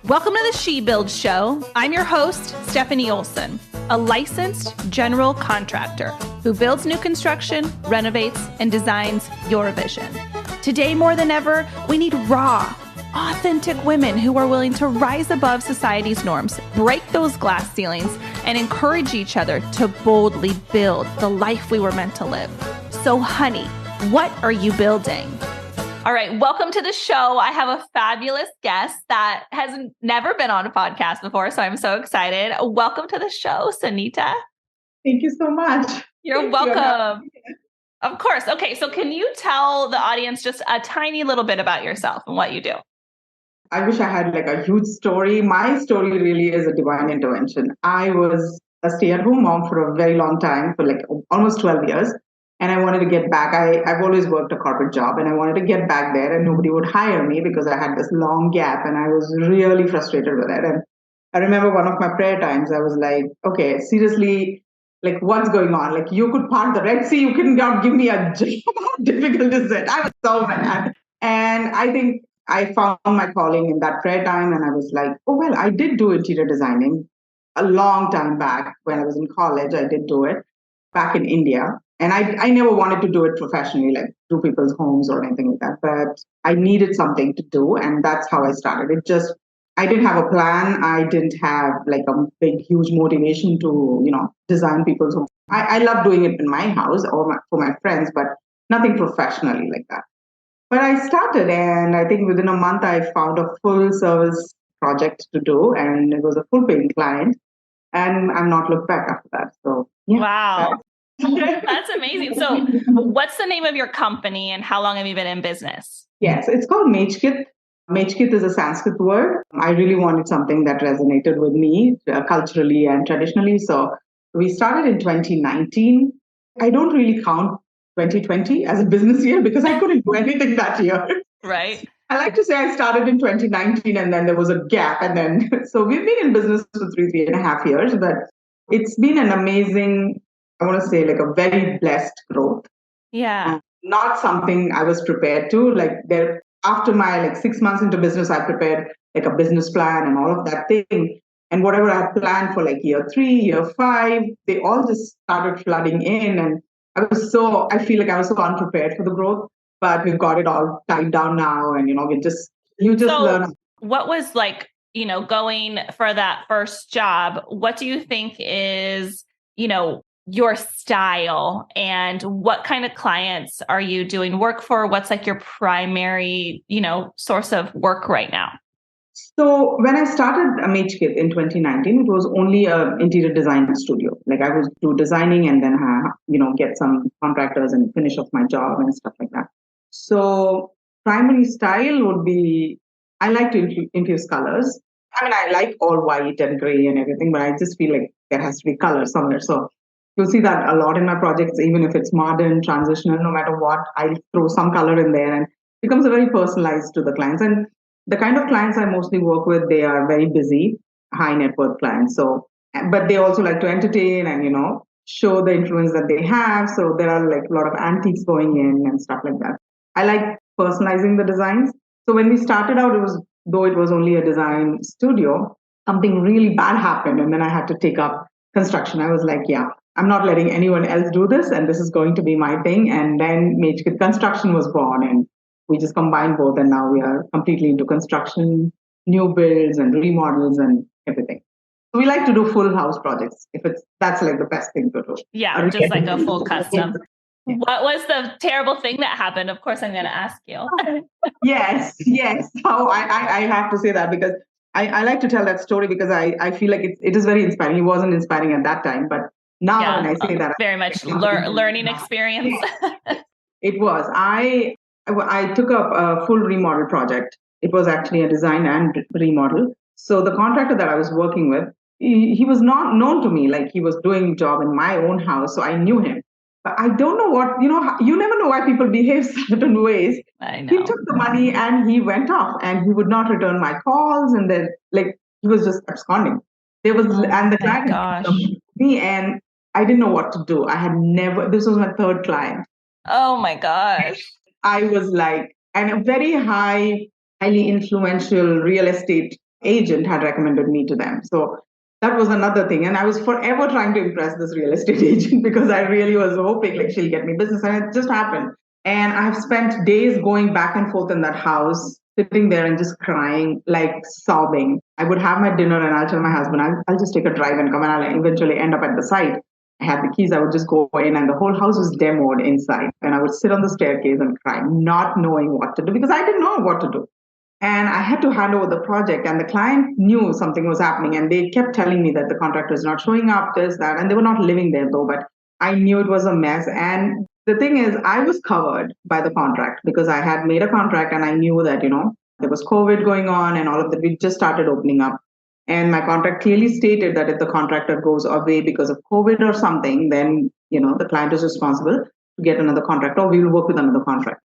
Welcome to the She Builds Show. I'm your host, Stefanie Olson, a licensed general contractor who builds new construction, renovates, and designs your vision. Today, more than ever, we need raw, authentic women who are willing to rise above society's norms, break those glass ceilings, and encourage each other to boldly build the life we were meant to live. So, honey, what are you building? All right, welcome to the show. I have a fabulous guest that has never been on a podcast before, so I'm so excited. Welcome to the show, Sunita. Thank you so much. You're welcome. Of course. Okay, so can you tell the audience just a tiny little bit about yourself and what you do? I wish I had like a huge story. My story really is a divine intervention. I was a stay-at-home mom for a very long time, for like almost 12 years. And I wanted to get back. I've always worked a corporate job and I wanted to get back there, and nobody would hire me because I had this long gap and I was really frustrated with it. And I remember one of my prayer times, I was like, okay, seriously, like what's going on? Like you could part the Red Sea, you could not give me a job. How difficult is it? I was so mad. And I think I found my calling in that prayer time, and I was like, oh, well, I did do interior designing a long time back when I was in college. I did do it back in India. And I never wanted to do it professionally, like do people's homes or anything like that. But I needed something to do. And that's how I started. I didn't have a plan. I didn't have like a big, huge motivation to, design people's homes. I love doing it in my house or for my friends, but nothing professionally like that. But I started, and I think within a month, I found a full service project to do. And it was a full paying client. And I'm not looked back after that. So, yeah. Wow. That's amazing. So what's the name of your company and how long have you been in business? Yes, it's called Mechkit. Mechkit is a Sanskrit word. I really wanted something that resonated with me culturally and traditionally. So we started in 2019. I don't really count 2020 as a business year because I couldn't do anything that year. Right. I like to say I started in 2019 and then there was a gap. And then, so we've been in business for 3.5 years, but it's been an amazing, I want to say like a very blessed growth. Yeah. Not something I was prepared to. After my 6 months into business, I prepared like a business plan and all of that thing. And whatever I planned for like year 3, year 5, they all just started flooding in. And I feel like I was so unprepared for the growth, but we've got it all tied down now. And, you just learn. What was going for that first job? What do you think is, your style, and what kind of clients are you doing work for? What's like your primary, source of work right now? So when I started Mechkit in 2019, it was only an interior design studio. Like I would do designing and then, get some contractors and finish off my job and stuff like that. So primary style would be, I like to infuse colors. I mean, I like all white and gray and everything, but I just feel like there has to be color somewhere. So you'll see that a lot in my projects, even if it's modern, transitional, no matter what, I'll throw some color in there and it becomes very personalized to the clients. And the kind of clients I mostly work with, they are very busy, high net worth clients. So, but they also like to entertain and, show the influence that they have. So there are like a lot of antiques going in and stuff like that. I like personalizing the designs. So when we started out, though it was only a design studio, something really bad happened. And then I had to take up construction. I was like, yeah, I'm not letting anyone else do this. And this is going to be my thing. And then Mechkit Construction was born, and we just combined both. And now we are completely into construction, new builds and remodels and everything. So we like to do full house projects. That's like the best thing to do. Yeah, just like a full custom. Yeah. What was the terrible thing that happened? Of course, I'm going to ask you. Yes. So I have to say that because I like to tell that story because I feel like it is very inspiring. It wasn't inspiring at that time, but now when I say that, very much learning experience. It was. I took up a full remodel project. It was actually a design and remodel. So the contractor that I was working with, he was not known to me. Like he was doing a job in my own house, so I knew him. But I don't know what, you never know why people behave certain ways. I know. He took the money and he went off, and he would not return my calls, and then he was just absconding. And the client had come to me, and I didn't know what to do. This was my third client. Oh my gosh. I was like, and a very highly influential real estate agent had recommended me to them. So that was another thing. And I was forever trying to impress this real estate agent because I really was hoping like she'll get me business. And it just happened. And I've spent days going back and forth in that house, sitting there and just crying, like sobbing. I would have my dinner and I'll tell my husband, I'll just take a drive and come, and I'll eventually end up at the site. I had the keys, I would just go in, and the whole house was demoed inside. And I would sit on the staircase and cry, not knowing what to do because I didn't know what to do. And I had to hand over the project, and the client knew something was happening, and they kept telling me that the contractor is not showing up, this, that, and they were not living there though, but I knew it was a mess. And the thing is, I was covered by the contract because I had made a contract and I knew that, there was COVID going on and all of that. We just started opening up. And my contract clearly stated that if the contractor goes away because of COVID or something, then, the client is responsible to get another contractor, or we will work with another contract.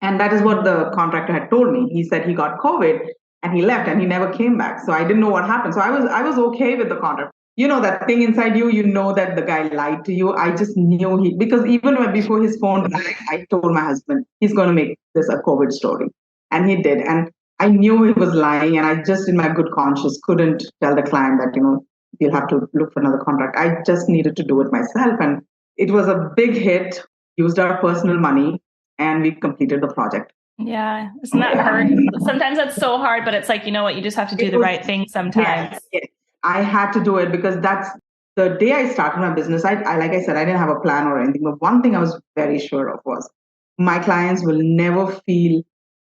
And that is what the contractor had told me. He said he got COVID and he left and he never came back. So I didn't know what happened. So I was okay with the contract. That thing inside you, that the guy lied to you. I just knew because even before his phone rang, I told my husband, he's going to make this a COVID story. And he did. And I knew he was lying. And I just, in my good conscience, couldn't tell the client that, you'll have to look for another contract. I just needed to do it myself. And it was a big hit, used our personal money, and we completed the project. Yeah. Isn't that hard? Sometimes that's so hard, but it's like, you know what? You just have to do the right thing sometimes. Yes. I had to do it because that's the day I started my business. I like I said, I didn't have a plan or anything, but one thing I was very sure of was my clients will never feel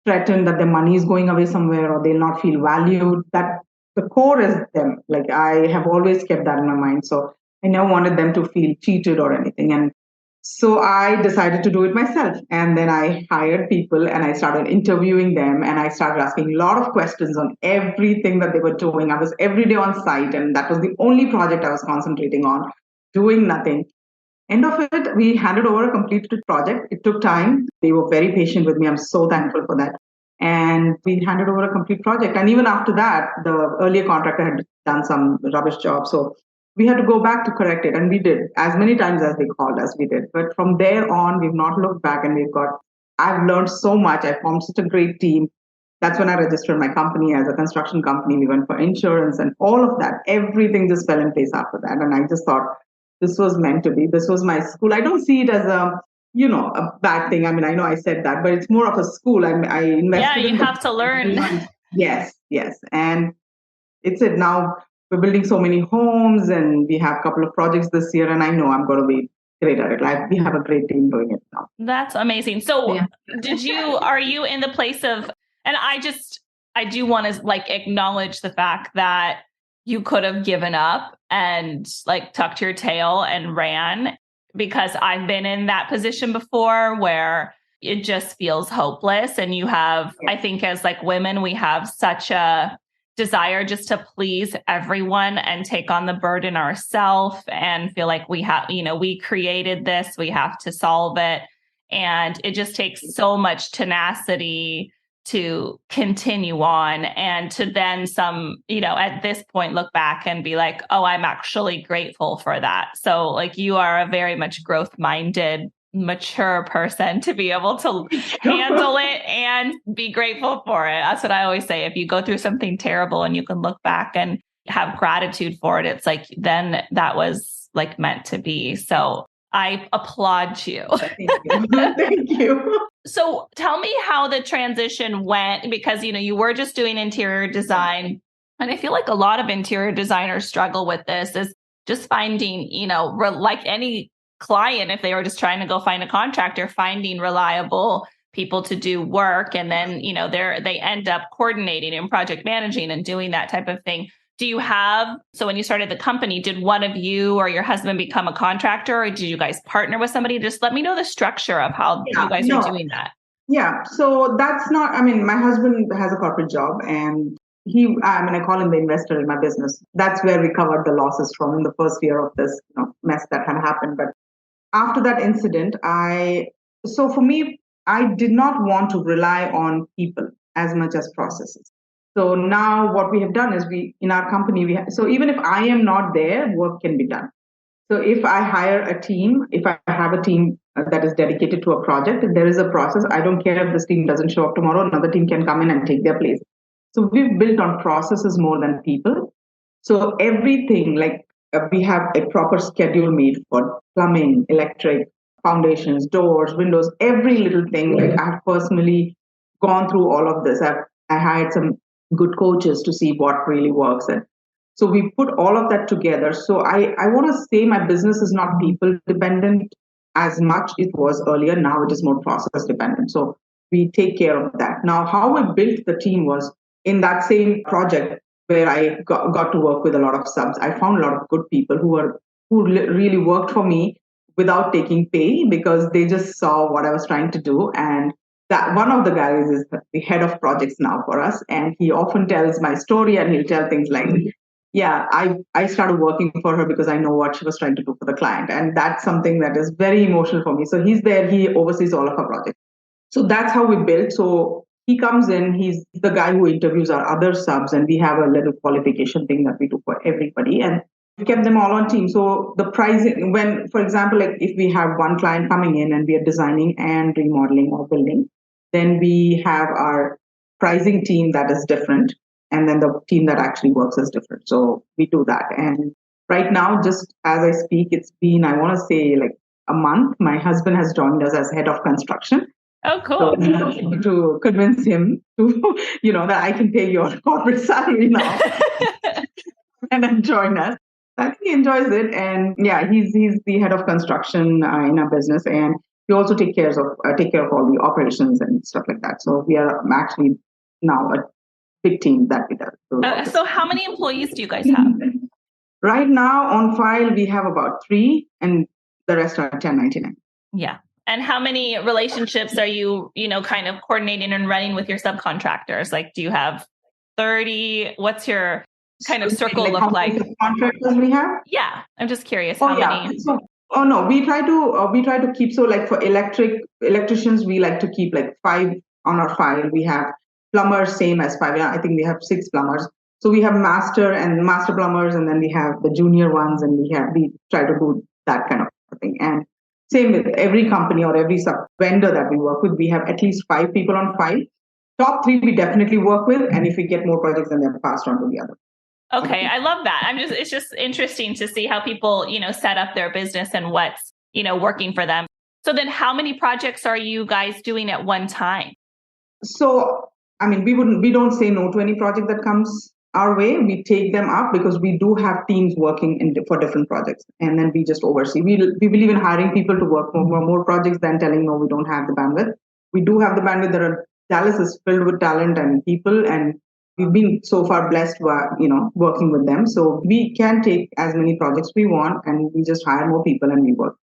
threatened that their money is going away somewhere or they'll not feel valued. That the core is them. Like I have always kept that in my mind. So I never wanted them to feel cheated or anything. And so I decided to do it myself. And then I hired people and I started interviewing them, and I started asking a lot of questions on everything that they were doing. I was every day on site, and that was the only project I was concentrating on, doing nothing. End of it, we handed over a completed project. It took time. They were very patient with me. I'm so thankful for that. And we handed over a complete project. And even after that, the earlier contractor had done some rubbish job. So we had to go back to correct it. And we did as many times as they called us, we did. But from there on, we've not looked back, and I've learned so much. I formed such a great team. That's when I registered my company as a construction company. We went for insurance and all of that. Everything just fell in place after that. And I just thought this was meant to be. This was my school. I don't see it as a bad thing. I mean, I know I said that, but it's more of a school. I invested. Yeah, you have to learn. Yes. And it's it now. We're building so many homes, and we have a couple of projects this year, and I know I'm going to be great at it. Like we have a great team doing it now. That's amazing. So are you in the place of, and I do want to acknowledge the fact that you could have given up and tucked your tail and ran, because I've been in that position before where it just feels hopeless. And you have, I think as women, we have such a desire just to please everyone and take on the burden ourselves and feel like we have, we created this, we have to solve it. And it just takes so much tenacity to continue on, and to then at this point, look back and be like, oh, I'm actually grateful for that. So you are a very much growth-minded, mature person to be able to handle it and be grateful for it. That's what I always say. If you go through something terrible and you can look back and have gratitude for it, it's then that was meant to be. So I applaud you. Thank you. Thank you. So tell me how the transition went, because, you were just doing interior design. And I feel like a lot of interior designers struggle with this, is just finding, like any client, if they were just trying to go find a contractor, finding reliable people to do work. And then, they end up coordinating and project managing and doing that type of thing. So when you started the company, did one of you or your husband become a contractor, or did you guys partner with somebody? Just let me know the structure of how you guys are doing that. Yeah. So that's not, my husband has a corporate job, and I call him the investor in my business. That's where we covered the losses from in the first year of this mess that had happened. But after that incident, so for me, I did not want to rely on people as much as processes. So now what we have done is in our company, so even if I am not there, work can be done. So if I hire a team, if I have a team that is dedicated to a project, there is a process. I don't care if this team doesn't show up tomorrow, another team can come in and take their place. So we've built on processes more than people. So everything, like we have a proper schedule made for plumbing, electric, foundations, doors, windows, every little thing. Like I've personally gone through all of this. I hired some good coaches to see what really works. And so we put all of that together. So I want to say my business is not people dependent as much it was earlier. Now it is more process dependent. So we take care of that. Now, how we built the team was in that same project where I got to work with a lot of subs. I found a lot of good people who really worked for me without taking pay because they just saw what I was trying to do. And that one of the guys is the head of projects now for us, and he often tells my story, and he'll tell things like, yeah, I started working for her because I know what she was trying to do for the client. And that's something that is very emotional for me. So he's there, he oversees all of our projects. So that's how we built. So he comes in, he's the guy who interviews our other subs, and we have a little qualification thing that we do for everybody. And we kept them all on team. So the pricing, when, for example, like if we have one client coming in and we are designing and remodeling or building, then we have our pricing team that is different. And then the team that actually works is different. So we do that. And right now, just as I speak, it's been, I want to say like a month. My husband has joined us as head of construction. Oh, cool. So to convince him to, that I can pay your corporate salary now and then join us. I think he enjoys it. And yeah, he's the head of construction in our business. And we also take care of all the operations and stuff like that. So we are actually now a big team that we do. So how many employees do you guys have? Right now on file, we have about 3 and the rest are 1099. Yeah. And how many relationships are you, kind of coordinating and running with your subcontractors? Like, do you have 30? What's your kind of circle look like? Contractors we have? Yeah. I'm just curious how many. No, we try to keep, so like for electricians, we like to keep like 5 on our file. We have plumbers, same as 5. I think we have 6 plumbers. So we have master plumbers, and then we have the junior ones, and we try to do that kind of thing. And same with every company or every sub vendor that we work with, we have at least 5 people on file. Top 3 we definitely work with, and if we get more projects, then they're passed on to the other. Okay, I love that. It's just interesting to see how people, set up their business and what's, working for them. So then how many projects are you guys doing at one time? So, we don't say no to any project that comes our way. We take them up because we do have teams working for different projects, and then we just oversee. We believe in hiring people to work more projects than telling no, we don't have the bandwidth. We do have the bandwidth. Dallas is filled with talent and people, and we've been so far blessed by working with them. So we can take as many projects we want, and we just hire more people and we work.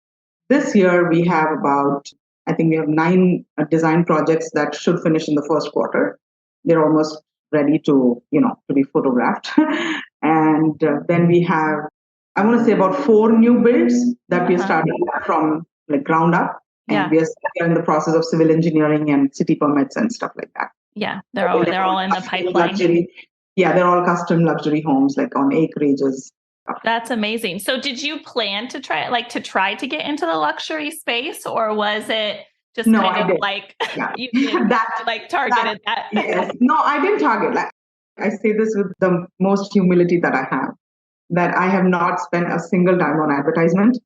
This year we have I think we have 9 design projects that should finish in the first quarter. They're almost ready to be photographed. And then we have, I want to say, about 4 new builds that we are starting from like ground up. And we are in the process of civil engineering and city permits and stuff like that. Yeah, they're all in the pipeline. Luxury. Yeah, they're all custom luxury homes, like on acreages. That's amazing. So did you plan to try to get into the luxury space, or was it just you did targeted that? Yes. No, I didn't target. Like, I say this with the most humility that I have, that I have not spent a single dime on advertisement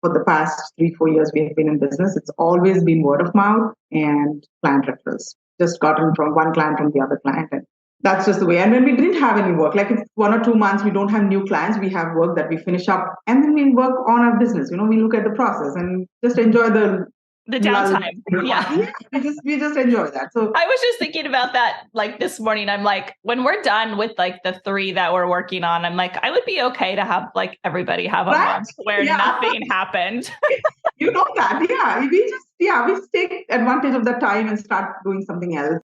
for the past 3-4 years we have been in business. It's always been word of mouth and client referrals, just gotten from one client from the other client. And that's just the way. And when we didn't have any work, like if 1 or 2 months we don't have new clients, we have work that we finish up, and then we work on our business. We look at the process and just enjoy the downtime. Yeah. We just enjoy that. So I was just thinking about that like this morning. I'm like, when we're done with like the 3 that we're working on, I'm like, I would be okay to have like everybody have a month where nothing happened. You know that. Yeah. We take advantage of the time and start doing something else.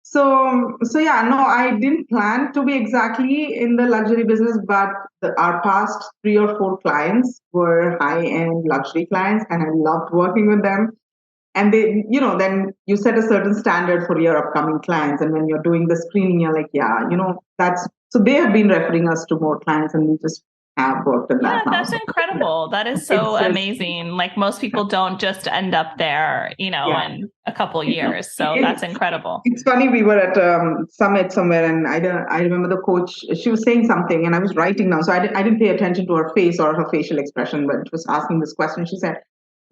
So yeah, no, I didn't plan to be exactly in the luxury business, but our past 3 or 4 clients were high-end luxury clients, and I loved working with them. And they, then you set a certain standard for your upcoming clients. And when you're doing the screening, you're like, so they have been referring us to more clients, and we just have worked in Yeah, that now. that's incredible. That is so amazing. Like most people don't just end up there, in a couple years. So that's incredible. It's funny. We were at a summit somewhere, and I remember the coach. She was saying something, and I was writing now, so I didn't pay attention to her face or her facial expression, but she was asking this question. She said,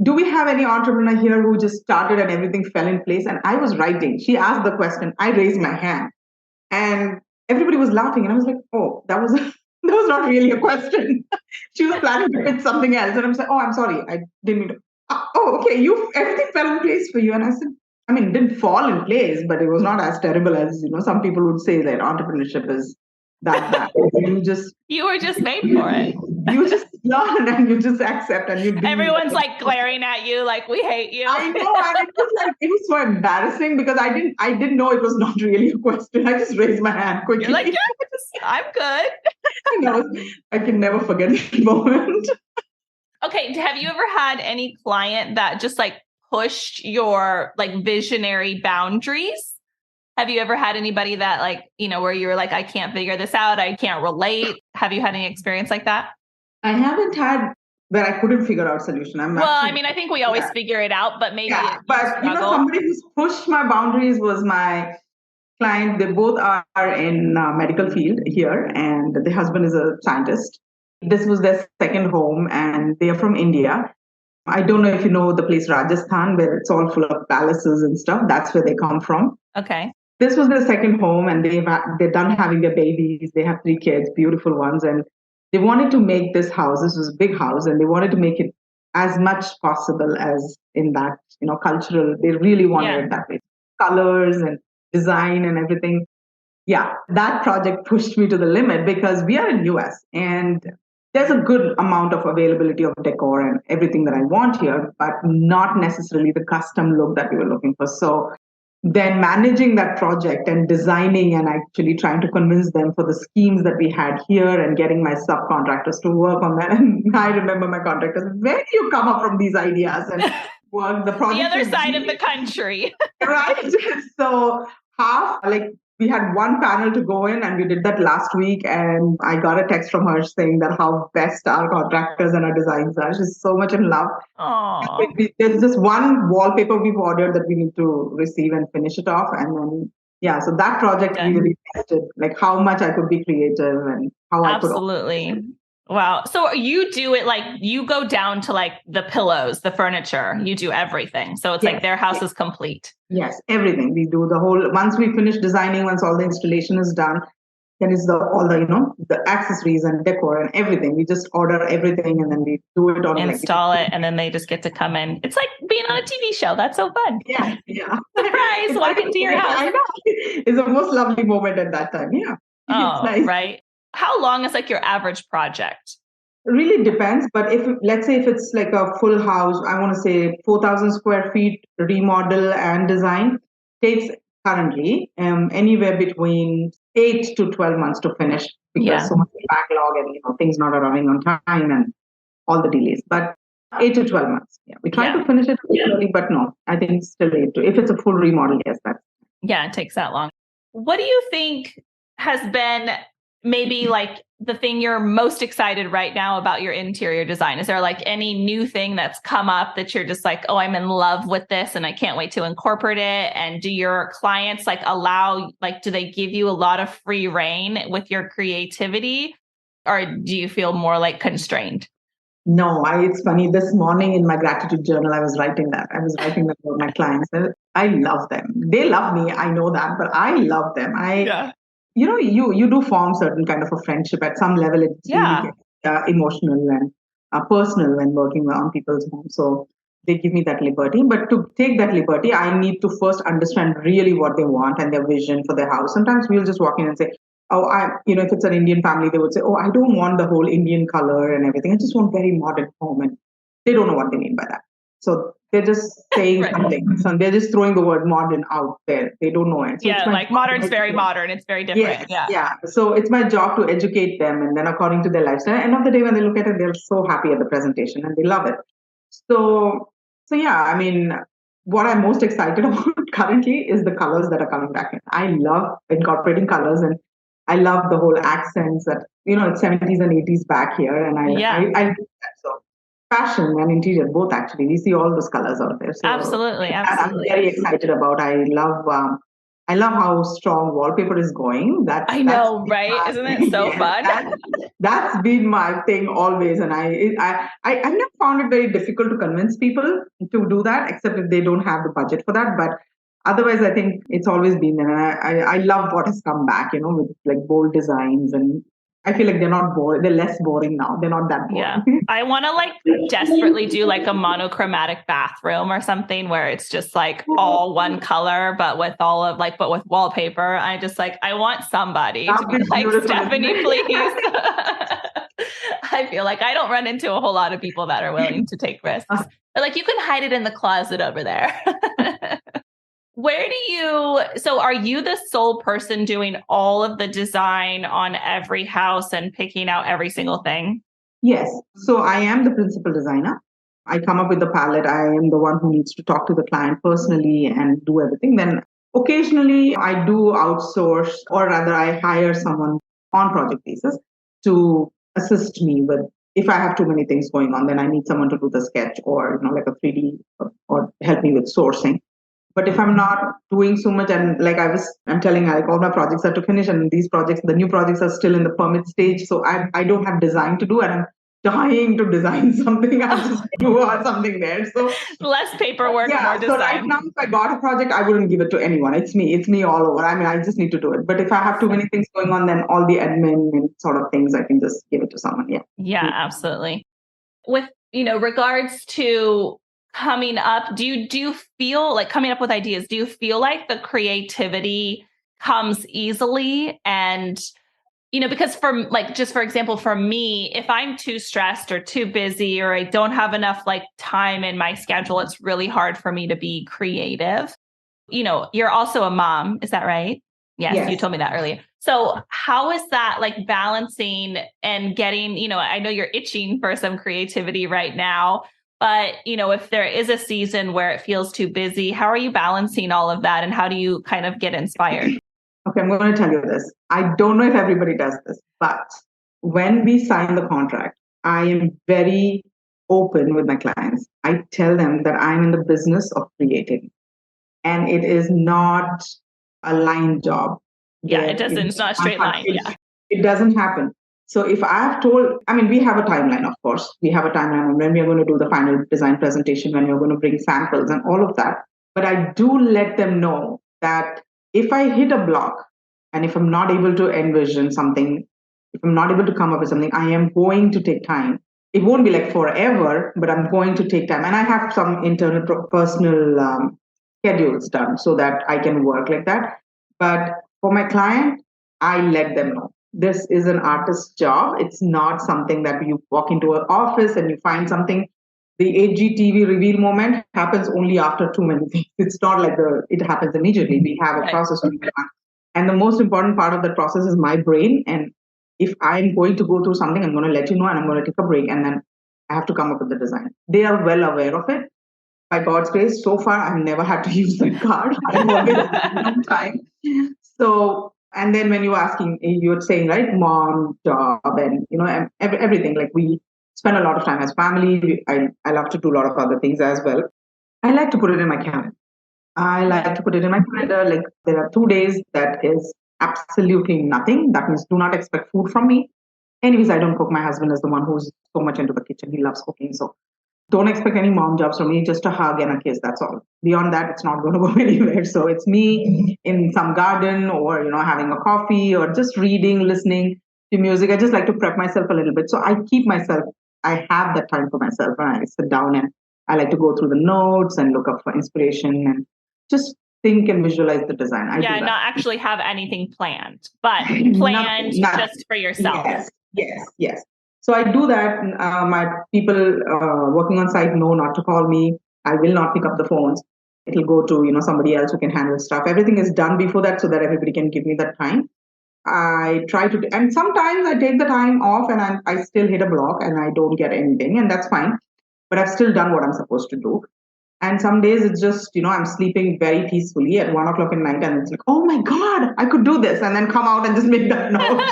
"Do we have any entrepreneur here who just started and everything fell in place?" And I was writing. She asked the question. I raised my hand, and everybody was laughing, and I was like, "Oh, that was." That was not really a question. She was planning to pitch something else. And I'm saying, oh, I'm sorry. I didn't mean to. Oh, okay. Everything fell in place for you. And I said, I mean, it didn't fall in place, but it was not as terrible as, some people would say that entrepreneurship is that bad. You were just made for it. You just learn and you just accept and you do. Everyone's like glaring at you like, we hate you. I know. And it was so embarrassing because I didn't know it was not really a question. I just raised my hand quickly. You're like, yeah, I'm good. I can never forget that moment. Okay. Have you ever had any client that just like pushed your like visionary boundaries? Have you ever had anybody that like, where you were like, I can't figure this out. I can't relate. Have you had any experience like that? I haven't had where I couldn't figure out solution. I think we always figure it out, but maybe. Yeah, but somebody who's pushed my boundaries was my client. They both are in medical field here, and the husband is a scientist. This was their second home, and they are from India. I don't know if you know the place Rajasthan, where it's all full of palaces and stuff. That's where they come from. Okay. This was their second home, and they're done having their babies. They have 3 kids, beautiful ones, and they wanted to make this house. This was a big house, and they wanted to make it as much possible as in that, cultural. They really wanted it that way. Colors and design and everything. Yeah, that project pushed me to the limit because we are in US and there's a good amount of availability of decor and everything that I want here, but not necessarily the custom look that we were looking for. So then managing that project and designing and actually trying to convince them for the schemes that we had here and getting my subcontractors to work on that. And I remember my contractors, where do you come up from these ideas and work the project? The other side of the country. Right. So we had one panel to go in and we did that last week. And I got a text from her saying that how best our contractors and our designs are. She's so much in love. There's just one wallpaper we've ordered that we need to receive and finish it off. And then, so that project really tested like how much I could be creative and how I could. Absolutely. Wow. So you do it like you go down to like the pillows, the furniture, you do everything. So it's like their house is complete. Yes, everything. We do the whole, once we finish designing, once all the installation is done, then it's all the, the accessories and decor and everything. We just order everything and then we do it on. Install it and then they just get to come in. It's like being on a TV show. That's so fun. Yeah. Surprise, walk into your house. I know. It's the most lovely moment at that time. Yeah. Oh, nice. Right. How long is like your average project? It really depends. But let's say if it's like a full house, I want to say 4,000 square feet remodel and design takes currently anywhere between 8 to 12 months to finish because so much backlog and things not running on time and all the delays. But 8 to 12 months. Yeah, we try to finish it early, but no, I think it's still 8 to. If it's a full remodel, yes, that's. Yeah, it takes that long. What do you think has been maybe like the thing you're most excited right now about your interior design? Is there like any new thing that's come up that you're just like, oh, I'm in love with this and I can't wait to incorporate it? And do your clients do they give you a lot of free reign with your creativity? Or do you feel more like constrained? No, it's funny. This morning in my gratitude journal, I was writing that. I was writing that about my clients. I love them. They love me. I know that, but I love them. You do form certain kind of a friendship at some level. It's really emotional and personal when working on people's homes. So they give me that liberty. But to take that liberty, I need to first understand really what they want and their vision for their house. Sometimes we'll just walk in and say, if it's an Indian family, they would say, oh, I don't want the whole Indian color and everything. I just want very modern home. And they don't know what they mean by that. So they're just saying something. So they're just throwing the word modern out there. They don't know it. So like modern's very modern. It's very different. Yeah. So it's my job to educate them. And then according to their lifestyle, end of the day, when they look at it, they're so happy at the presentation and they love it. So I mean, what I'm most excited about currently is the colors that are coming back in. I love incorporating colors and I love the whole accents that it's 70s and 80s back here. And I do that. So fashion and interior, both actually. We see all those colors out there. So Absolutely. I'm very excited about. I love how strong wallpaper is going. I know, right? Isn't it so fun? That's been my thing always, and I've never found it very difficult to convince people to do that, except if they don't have the budget for that. But otherwise, I think it's always been there, and I love what has come back, with like bold designs, and I feel like they're not boring. They're less boring now. They're not that boring. Yeah, I want to like desperately do like a monochromatic bathroom or something where it's just like all one color, but with wallpaper. I want somebody to be like, Stefanie, please. I feel like I don't run into a whole lot of people that are willing to take risks. But like, you can hide it in the closet over there. So are you the sole person doing all of the design on every house and picking out every single thing? Yes. So I am the principal designer. I come up with the palette. I am the one who needs to talk to the client personally and do everything. Then occasionally I do outsource, or rather I hire someone on project basis to assist me with, if I have too many things going on, then I need someone to do the sketch or, like a 3D or help me with sourcing. But if I'm not doing so much, and like I'm telling you, like all my projects are to finish, and the new projects are still in the permit stage. So I don't have design to do, and I'm dying to design something. I just do something there. So less paperwork, more design. So right now, if I got a project, I wouldn't give it to anyone. It's me all over. I mean, I just need to do it. But if I have too many things going on, then all the admin and sort of things, I can just give it to someone. Yeah. Yeah, absolutely. With, regards to coming up, do you feel like coming up with ideas, do you feel like the creativity comes easily? And, because for example, for me, if I'm too stressed or too busy, or I don't have enough like time in my schedule, it's really hard for me to be creative. You're also a mom. Is that right? Yes. You told me that earlier. So how is that like balancing and getting, I know you're itching for some creativity right now, but, if there is a season where it feels too busy, how are you balancing all of that? And how do you kind of get inspired? Okay, I'm going to tell you this. I don't know if everybody does this, but when we sign the contract, I am very open with my clients. I tell them that I'm in the business of creating, and it is not a line job. Yeah, it doesn't. It's not a straight line. Yeah. It doesn't happen. So if I have we have a timeline, of course. We have a timeline on when we are going to do the final design presentation, when we're going to bring samples and all of that. But I do let them know that if I hit a block, and if I'm not able to envision something, if I'm not able to come up with something, I am going to take time. It won't be like forever, but I'm going to take time. And I have some internal personal schedules done so that I can work like that. But for my client, I let them know. This is an artist's job. It's not something that you walk into an office and you find something. The HGTV reveal moment happens only after too many things. It's not like it happens immediately. We have a process. And the most important part of the process is my brain. And if I'm going to go through something, I'm going to let you know, and I'm going to take a break, and then I have to come up with the design. They are well aware of it. By God's grace, so far, I've never had to use that card. I'm always on time. So, and then when you're saying, right, mom, job, and, everything, like we spend a lot of time as family. I love to do a lot of other things as well. I like to put it in my calendar. Like there are 2 days that is absolutely nothing. That means do not expect food from me. Anyways, I don't cook. My husband is the one who's so much into the kitchen. He loves cooking. So don't expect any mom jobs from me, just a hug and a kiss. That's all. Beyond that, it's not going to go anywhere. So it's me in some garden, or, having a coffee, or just reading, listening to music. I just like to prep myself a little bit. So I have that time for myself, and I sit down and I like to go through the notes and look up for inspiration and just think and visualize the design. Not actually have anything planned, but planned just for yourself. Yes. So I do that. My people working on site know not to call me. I will not pick up the phones. It'll go to, somebody else who can handle stuff. Everything is done before that so that everybody can give me that time. I try to, and sometimes I take the time off and I still hit a block and I don't get anything, and that's fine. But I've still done what I'm supposed to do. And some days it's just, I'm sleeping very peacefully at 1:00 at night, and it's like, oh my God, I could do this, and then come out and just make that note.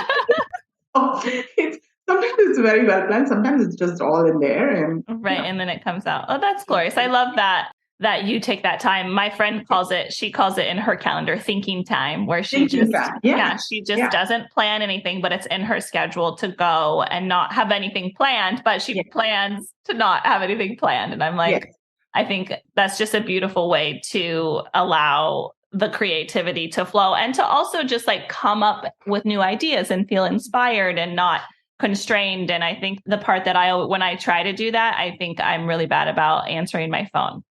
Sometimes it's very well planned. Sometimes it's just all in there. And right. And then it comes out. Oh, that's glorious. I love that you take that time. My friend she calls it in her calendar thinking time, where she just doesn't plan anything, but it's in her schedule to go and not have anything planned, but she plans to not have anything planned. And I'm like, I think that's just a beautiful way to allow the creativity to flow and to also just like come up with new ideas and feel inspired and not constrained. And I think the part that when I try to do that, I think I'm really bad about answering my phone.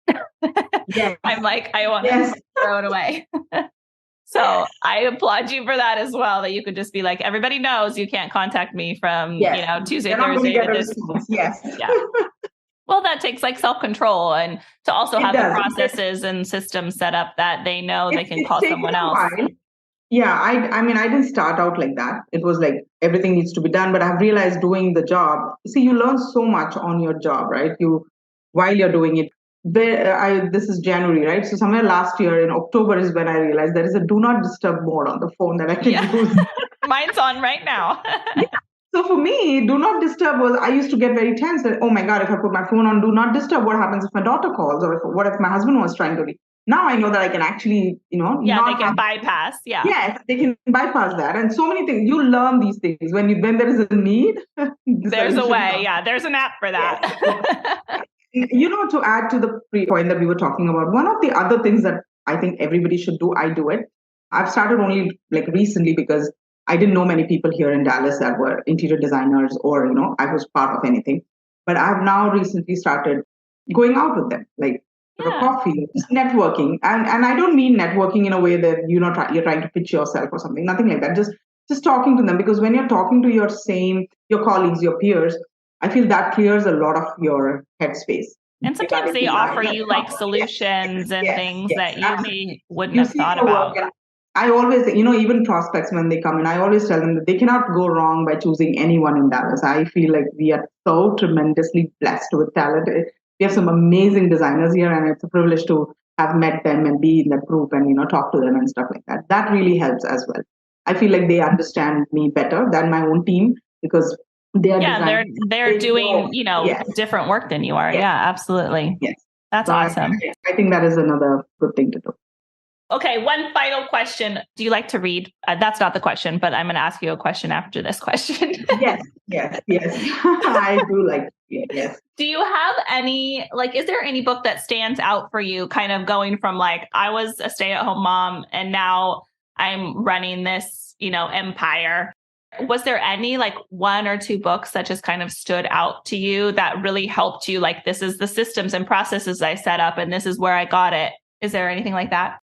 I'm like, I want to throw it away. So I applaud you for that as well, that you could just be like, everybody knows you can't contact me from, Tuesday, Thursday to this. Yes. Yeah. Well, that takes like self-control and to also have the processes and systems set up that they know they can call someone else. Yeah, I mean, I didn't start out like that. It was like everything needs to be done, but I've realized doing the job, see, you learn so much on your job, right? While you're doing it. This is January, right? So somewhere last year in October is when I realized there is a do not disturb mode on the phone that I can use. Mine's on right now. So for me, do not disturb was, I used to get very tense that, oh my God, if I put my phone on do not disturb, what happens if my daughter calls, or what if my husband was trying to read? Now I know that I can actually, they can bypass. Yeah. Yes, they can bypass that. And so many things, you learn these things when there is a need. There's a way. Yeah. There's an app for that. Yes. To add to the point that we were talking about, one of the other things that I think everybody should do, I do it. I've started only like recently because I didn't know many people here in Dallas that were interior designers or, I was part of anything. But I've now recently started going out with them, like for a coffee, just networking. And I don't mean networking in a way that, you're trying to pitch yourself or something, nothing like that. Just talking to them, because when you're talking to your colleagues, your peers, I feel that clears a lot of your headspace. And sometimes they offer you like solutions and things that you wouldn't have thought about. I always, even prospects, when they come in, I always tell them that they cannot go wrong by choosing anyone in Dallas. I feel like we are so tremendously blessed with talent. We have some amazing designers here, and it's a privilege to have met them and be in that group and, talk to them and stuff like that. That really helps as well. I feel like they understand me better than my own team, because they're doing, different work than you are. Yes. Yeah, absolutely. Yes. That's awesome. I think that is another good thing to do. Okay, one final question. Do you like to read? That's not the question, but I'm going to ask you a question after this question. Yes. I do like to read, yes. Do you have any, is there any book that stands out for you, kind of going from I was a stay-at-home mom and now I'm running this, empire? Was there any one or two books that just kind of stood out to you that really helped you? This is the systems and processes I set up and this is where I got it. Is there anything like that?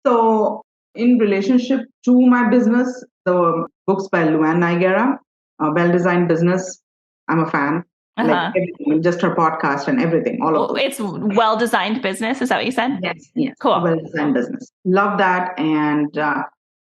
So in relationship to my business, the books by Luann Nigera, Well-Designed Business, I'm a fan. Everything, just her podcast and everything, all of it. It's Well-Designed Business, is that what you said? Yes. Cool. Well-Designed Business. Love that. And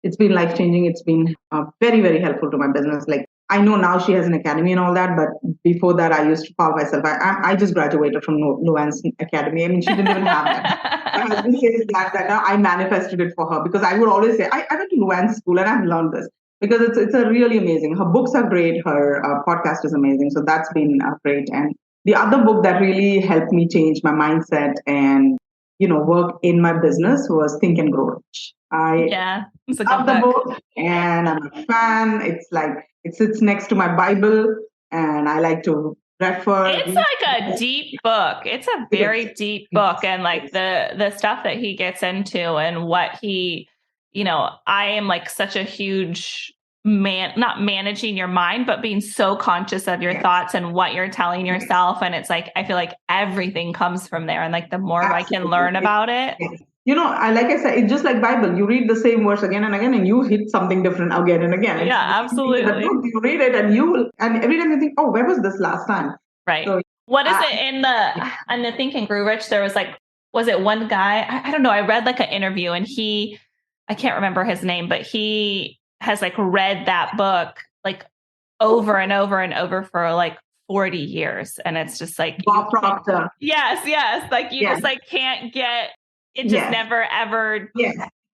it's been life-changing. It's been very, very helpful to my business. I know now she has an academy and all that, but before that, I used to call myself. I just graduated from Luann's academy. I mean, she didn't even have that. My husband says that now I manifested it for her, because I would always say, I went to Luann's school and I've learned this, because it's a really amazing. Her books are great. Her podcast is amazing. So that's been great. And the other book that really helped me change my mindset and, work in my business was Think and Grow Rich. It's a love the book and I'm a fan. It's it sits next to my Bible and I like to refer. It's a deep book. It's a very deep book. And the stuff that he gets into and what he, I am such a huge not managing your mind, but being so conscious of your thoughts and what you're telling yourself. And it's I feel like everything comes from there. And the more I can learn about it. Like I said, it's just like Bible. You read the same verse again and again, and you hit something different again and again. And absolutely. You read it, and every time you think, oh, where was this last time? Right. So, what is it in the Think and Grow Rich? There was was it one guy? I don't know. I read an interview, and I can't remember his name, but he has read that book over and over and over for 40 years, and it's just Bob Proctor. Yes. You just can't get. It just never ever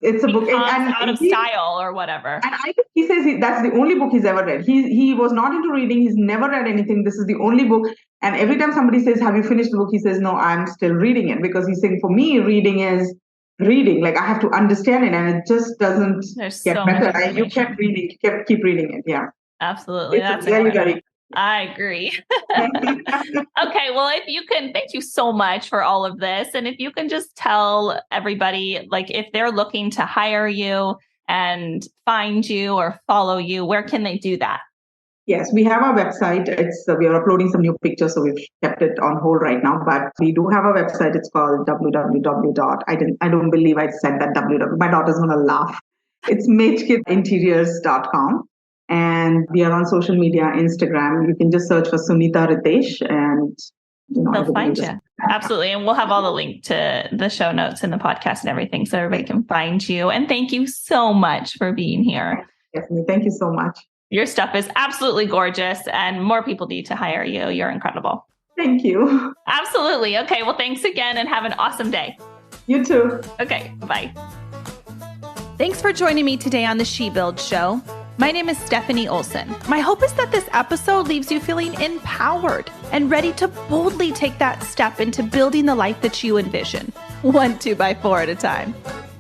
It's a book, and out of style or whatever. And I think he says that's the only book he's ever read. He was not into reading. He's never read anything. This is the only book. And every time somebody says, "Have you finished the book?" he says, "No, I'm still reading it," because he's saying, for me, reading is reading. Like I have to understand it, and it just doesn't get better. You kept reading, keep reading it. Yeah, absolutely. That's very. I agree. Okay, well, if you can, thank you so much for all of this. And if you can just tell everybody, like if they're looking to hire you and find you or follow you, where can they do that? Yes, we have our website. We are uploading some new pictures, so we've kept it on hold right now. But we do have a website. It's called www. I don't believe I said that www. My daughter's gonna laugh. It's magekidinteriors.com. And we are on social media, Instagram. You can just search for Sunita Ritesh and they'll find you. Absolutely. And we'll have all the link to the show notes and the podcast and everything so everybody can find you. And thank you so much for being here. Definitely. Thank you so much. Your stuff is absolutely gorgeous and more people need to hire you. You're incredible. Thank you. Absolutely. Okay. Well, thanks again and have an awesome day. You too. Okay. Bye. Thanks for joining me today on the She Build Show. My name is Stefanie Olson. My hope is that this episode leaves you feeling empowered and ready to boldly take that step into building the life that you envision, 1 2x4 at a time.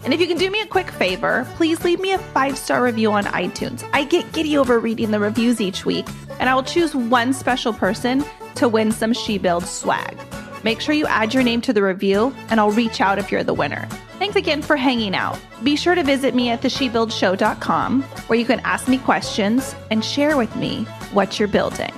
And if you can do me a quick favor, please leave me a 5-star review on iTunes. I get giddy over reading the reviews each week, and I will choose one special person to win some She Build swag. Make sure you add your name to the review, and I'll reach out if you're the winner. Thanks again for hanging out. Be sure to visit me at theshebuildshow.com, where you can ask me questions and share with me what you're building.